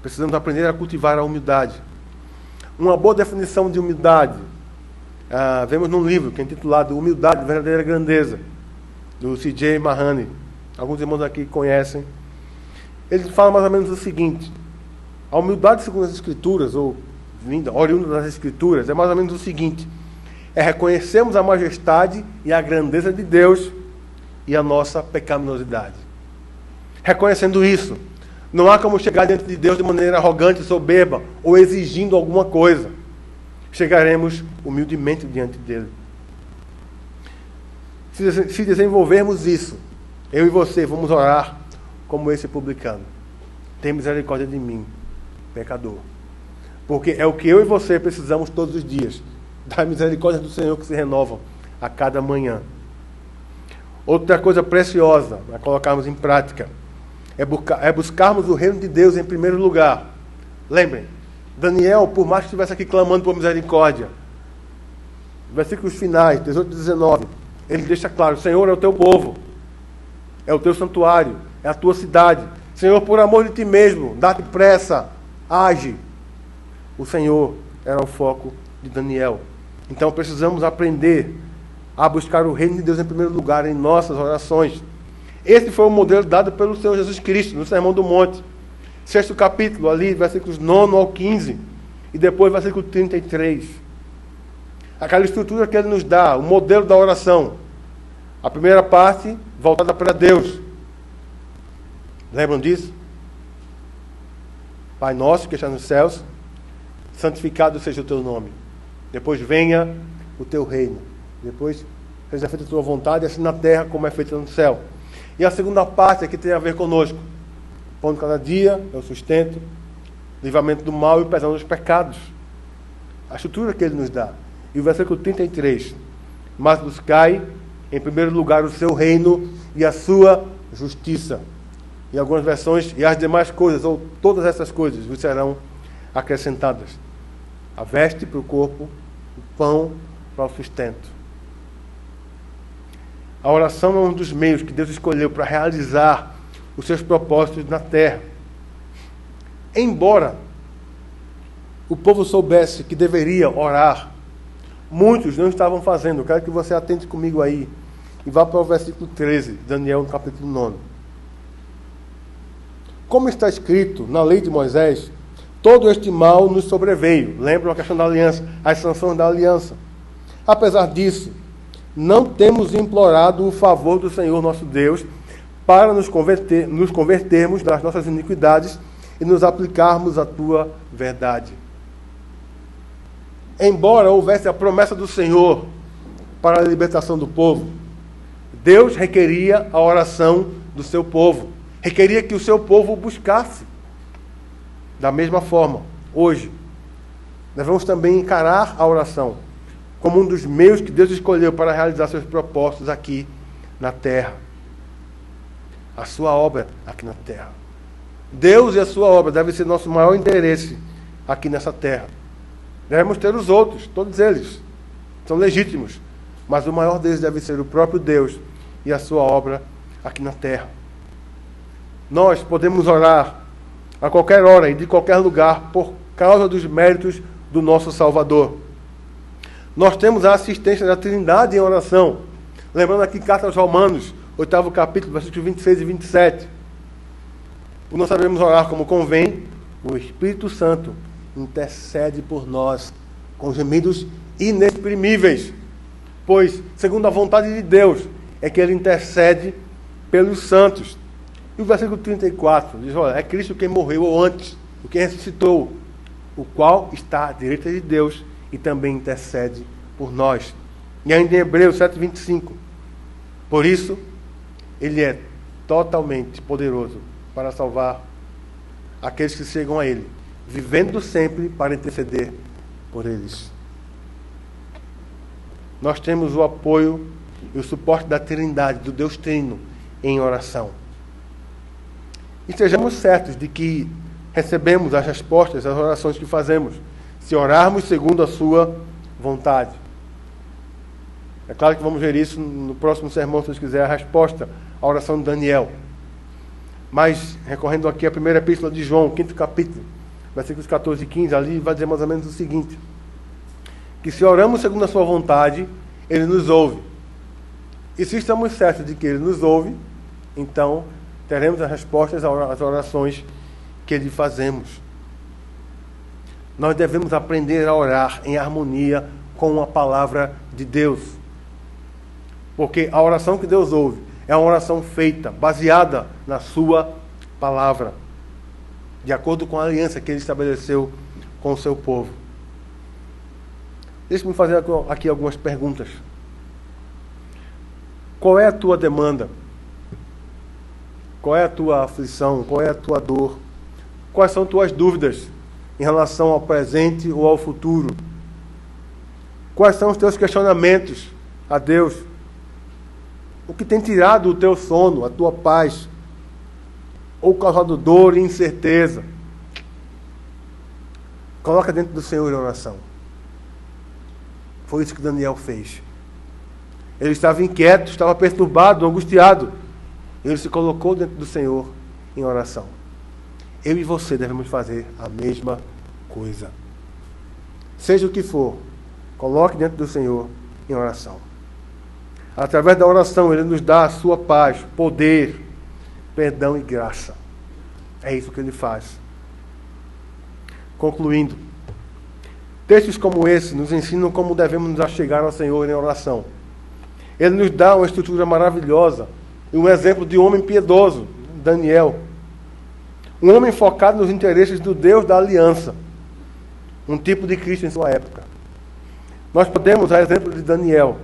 Precisamos aprender a cultivar a humildade. Uma boa definição de humildade, vemos num livro que é intitulado Humildade, Verdadeira Grandeza, do C.J. Mahoney. Alguns irmãos aqui conhecem. Ele fala mais ou menos o seguinte: a humildade segundo as Escrituras, ou oriunda das Escrituras, é mais ou menos o seguinte: é reconhecermos a majestade e a grandeza de Deus e a nossa pecaminosidade. Reconhecendo isso, não há como chegar diante de Deus de maneira arrogante, soberba, ou exigindo alguma coisa. Chegaremos humildemente diante dele. Se desenvolvermos isso, eu e você vamos orar como esse publicano. Tem misericórdia de mim, pecador. Porque é o que eu e você precisamos todos os dias. Da misericórdia do Senhor que se renovam a cada manhã. Outra coisa preciosa a colocarmos em prática é buscarmos o reino de Deus em primeiro lugar. Lembrem, Daniel, por mais que estivesse aqui clamando por misericórdia, versículos finais, 18 e 19, ele deixa claro: Senhor, é o teu povo, é o teu santuário, é a tua cidade. Senhor, por amor de ti mesmo, dá-te pressa, age. O Senhor era o foco de Daniel. Então precisamos aprender a buscar o reino de Deus em primeiro lugar em nossas orações. Esse foi o modelo dado pelo Senhor Jesus Cristo no Sermão do Monte. 6º capítulo, ali, versículos 9 ao 15, e depois versículo 33. Aquela estrutura que ele nos dá, o modelo da oração. A primeira parte, voltada para Deus. Lembram disso? Pai nosso que está nos céus, santificado seja o teu nome. Depois venha o teu reino. Depois seja feita a tua vontade, assim na terra como é feita no céu. E a segunda parte é que tem a ver conosco. Pão de cada dia é o sustento, livramento do mal e o perdão dos pecados. A estrutura que ele nos dá. E o versículo 33. Mas buscai em primeiro lugar o seu reino e a sua justiça. Em algumas versões, e as demais coisas, ou todas essas coisas, vos serão acrescentadas. A veste para o corpo, o pão para o sustento. A oração é um dos meios que Deus escolheu para realizar os seus propósitos na terra. Embora o povo soubesse que deveria orar, muitos não estavam fazendo. Eu quero que você atente comigo aí e vá para o versículo 13, Daniel, no capítulo 9. Como está escrito na lei de Moisés, todo este mal nos sobreveio. Lembram a questão da aliança, as sanções da aliança. Apesar disso, não temos implorado o favor do Senhor nosso Deus para nos convertermos das nossas iniquidades e nos aplicarmos à tua verdade. Embora houvesse a promessa do Senhor para a libertação do povo, Deus requeria a oração do seu povo. Requeria que o seu povo o buscasse. Da mesma forma, hoje, devemos também encarar a oração como um dos meios que Deus escolheu para realizar seus propósitos aqui na terra. A sua obra aqui na terra. Deus e a sua obra devem ser nosso maior interesse aqui nessa terra. Devemos ter os outros, todos eles são legítimos, mas o maior deles deve ser o próprio Deus e a sua obra aqui na terra. Nós podemos orar a qualquer hora e de qualquer lugar por causa dos méritos do nosso Salvador. Nós temos a assistência da Trindade em oração. Lembrando aqui carta aos Romanos, 8º capítulo, versículos 26 e 27. Por nós sabemos orar como convém, o Espírito Santo intercede por nós com gemidos inexprimíveis. Pois, segundo a vontade de Deus, é que ele intercede pelos santos. E o versículo 34 diz: olha, é Cristo quem morreu antes, o que ressuscitou, o qual está à direita de Deus e também intercede por nós. E ainda em Hebreus 7:25, por isso, ele é totalmente poderoso para salvar aqueles que chegam a ele, vivendo sempre para interceder por eles. Nós temos o apoio e o suporte da Trindade, do Deus Trino, em oração. E sejamos certos de que recebemos as respostas às orações que fazemos, se orarmos segundo a sua vontade. É claro que vamos ver isso no próximo sermão, se Deus quiser, a resposta à oração de Daniel. Mas, recorrendo aqui à primeira epístola de João, 5º capítulo, versículos 14 e 15, ali vai dizer mais ou menos o seguinte: que se oramos segundo a sua vontade, ele nos ouve. E se estamos certos de que ele nos ouve, então teremos as respostas às orações que lhe fazemos. Nós devemos aprender a orar em harmonia com a palavra de Deus. Porque a oração que Deus ouve é uma oração feita, baseada na sua palavra, de acordo com a aliança que ele estabeleceu com o seu povo. Deixe-me fazer aqui algumas perguntas. Qual é a tua demanda? Qual é a tua aflição? Qual é a tua dor? Quais são tuas dúvidas em relação ao presente ou ao futuro? Quais são os teus questionamentos a Deus? O que tem tirado o teu sono, a tua paz? Ou causado dor e incerteza? Coloca dentro do Senhor em oração. Foi isso que Daniel fez. Ele estava inquieto, estava perturbado, angustiado. Ele se colocou dentro do Senhor em oração. Eu e você devemos fazer a mesma coisa. Seja o que for, coloque dentro do Senhor em oração. Através da oração, Ele nos dá a sua paz, poder, perdão e graça. É isso que Ele faz. Concluindo, textos como esse nos ensinam como devemos nos achegar ao Senhor em oração. Ele nos dá uma estrutura maravilhosa e um exemplo de um homem piedoso, Daniel. Um homem focado nos interesses do Deus da aliança. Um tipo de Cristo em sua época. Nós podemos, a exemplo de Daniel,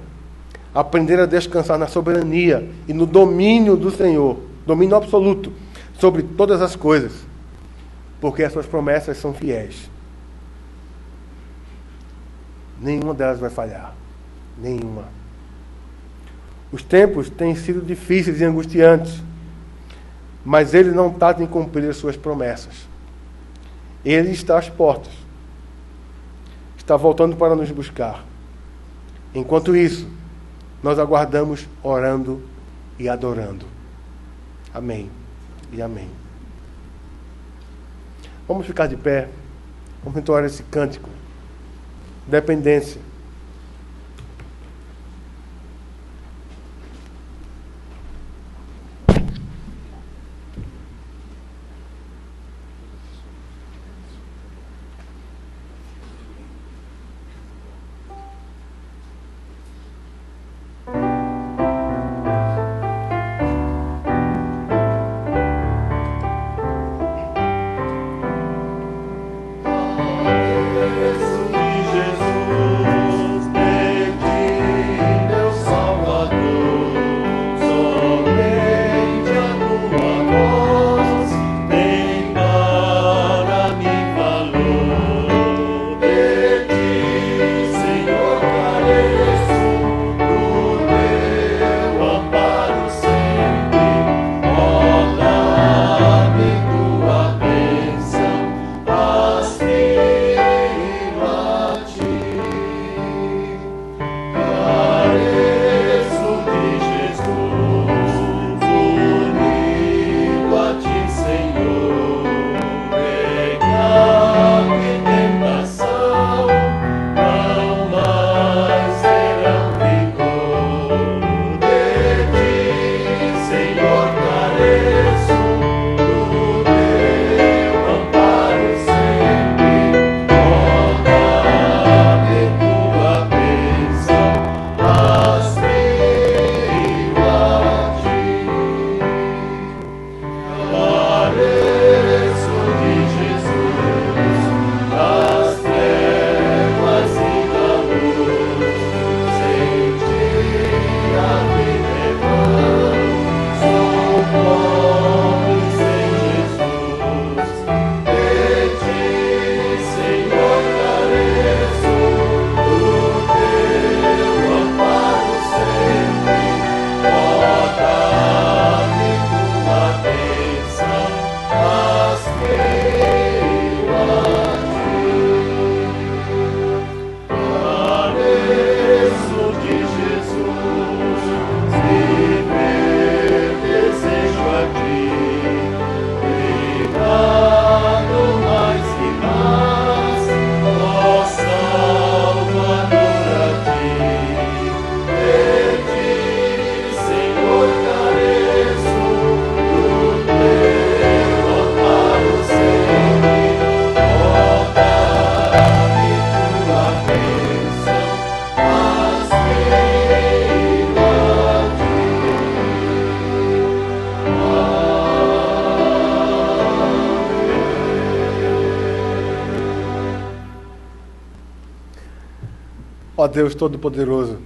aprender a descansar na soberania e no domínio do Senhor, domínio absoluto, sobre todas as coisas, porque as suas promessas são fiéis. Nenhuma delas vai falhar. Nenhuma. Os tempos têm sido difíceis e angustiantes, mas Ele não tarda em cumprir as suas promessas. Ele está às portas. Está voltando para nos buscar. Enquanto isso, nós aguardamos orando e adorando. Amém e amém. Vamos ficar de pé. Vamos entoar esse cântico. Dependência. Ó Deus Todo-Poderoso,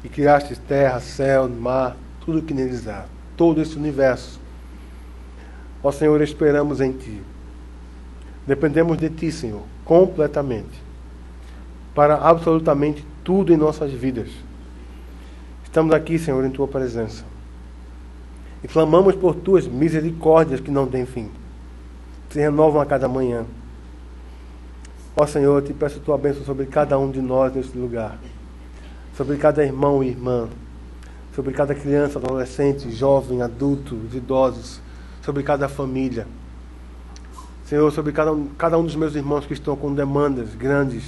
e criaste terra, céu, mar, tudo que neles há, todo esse universo. Ó Senhor, esperamos em Ti. Dependemos de Ti, Senhor, completamente, para absolutamente tudo em nossas vidas. Estamos aqui, Senhor, em Tua presença. E clamamos por Tuas misericórdias que não têm fim. Se renovam a cada manhã. Ó Senhor, eu Te peço Tua bênção sobre cada um de nós neste lugar. Sobre cada irmão e irmã. Sobre cada criança, adolescente, jovem, adulto, os idosos. Sobre cada família. Senhor, sobre cada um dos meus irmãos que estão com demandas grandes,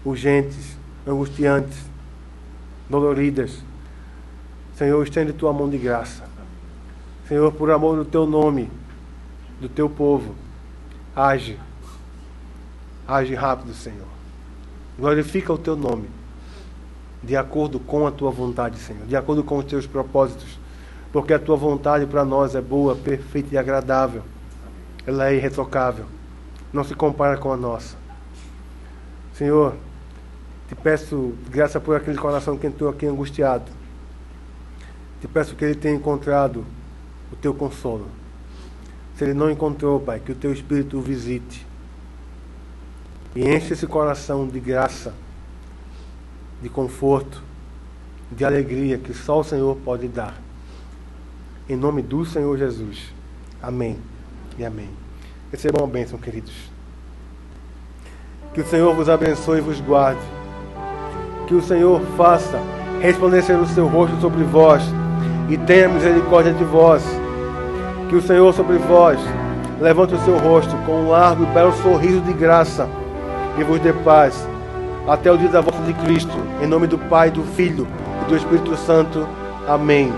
urgentes, angustiantes, doloridas. Senhor, estende Tua mão de graça. Senhor, por amor do Teu nome, do Teu povo, age. Age rápido, Senhor. Glorifica o Teu nome, de acordo com a Tua vontade, Senhor, de acordo com os Teus propósitos, porque a Tua vontade para nós é boa, perfeita e agradável. Ela é irretocável, não se compara com a nossa. Senhor, Te peço graça por aquele coração que entrou aqui angustiado. Te peço que ele tenha encontrado o Teu consolo. Se ele não encontrou, Pai, que o Teu Espírito o visite e enche esse coração de graça, de conforto, de alegria que só o Senhor pode dar. Em nome do Senhor Jesus. Amém e amém. Recebam a bênção, queridos. Que o Senhor vos abençoe e vos guarde. Que o Senhor faça resplandecer o seu rosto sobre vós e tenha misericórdia de vós. Que o Senhor sobre vós levante o seu rosto com um largo e belo sorriso de graça e vos dê paz até o dia da volta de Cristo. Em nome do Pai, do Filho e do Espírito Santo. Amém.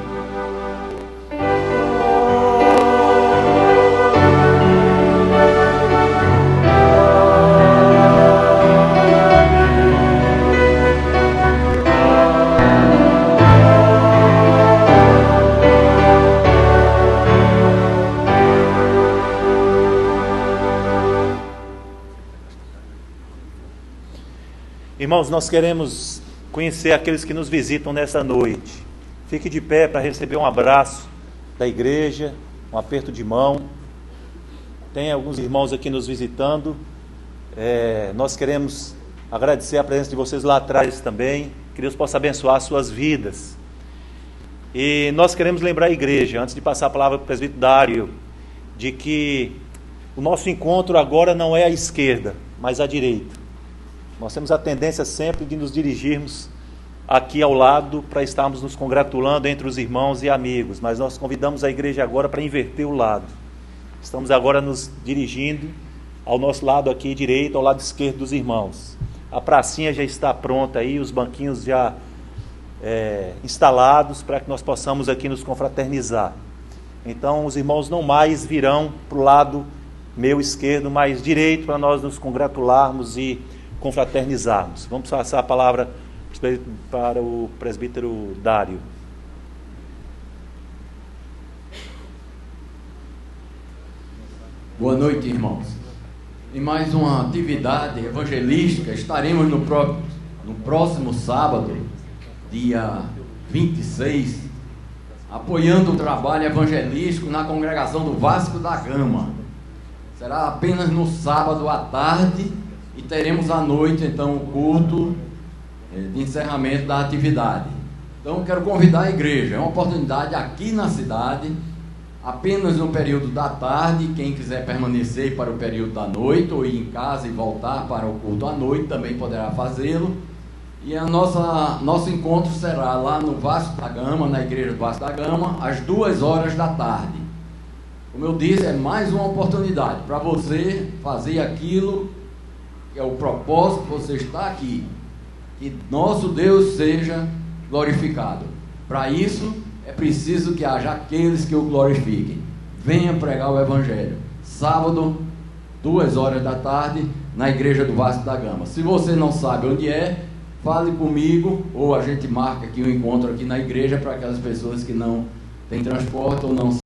Irmãos, nós queremos conhecer aqueles que nos visitam nessa noite. Fique de pé para receber um abraço da igreja, um aperto de mão. Tem alguns irmãos aqui nos visitando. Nós queremos agradecer a presença de vocês lá atrás também. Que Deus possa abençoar suas vidas. E nós queremos lembrar a igreja, antes de passar a palavra para o presbítero Dário, de que o nosso encontro agora não é à esquerda, mas à direita. Nós temos a tendência sempre de nos dirigirmos aqui ao lado para estarmos nos congratulando entre os irmãos e amigos, mas nós convidamos a igreja agora para inverter o lado. Estamos agora nos dirigindo ao nosso lado aqui direito, ao lado esquerdo dos irmãos. A pracinha já está pronta aí, os banquinhos já instalados para que nós possamos aqui nos confraternizar. Então os irmãos não mais virão para o lado meu esquerdo, mas direito, para nós nos congratularmos e confraternizarmos. Vamos passar a palavra para o presbítero Dário. Boa noite, irmãos. Em mais uma atividade evangelística, estaremos no próximo sábado, dia 26, apoiando o trabalho evangelístico na congregação do Vasco da Gama. Será apenas no sábado à tarde, e teremos à noite, então, o culto de encerramento da atividade. Então, quero convidar a igreja. É uma oportunidade aqui na cidade, apenas no período da tarde. Quem quiser permanecer para o período da noite, ou ir em casa e voltar para o culto à noite, também poderá fazê-lo. E nosso encontro será lá no Vasco da Gama, na igreja do Vasco da Gama, às 2h da tarde. Como eu disse, é mais uma oportunidade para você fazer aquilo que é o propósito que você está aqui, que nosso Deus seja glorificado. Para isso, é preciso que haja aqueles que o glorifiquem. Venha pregar o Evangelho. Sábado, 2h da tarde, na igreja do Vasco da Gama. Se você não sabe onde é, fale comigo, ou a gente marca aqui um encontro aqui na igreja para aquelas pessoas que não têm transporte ou não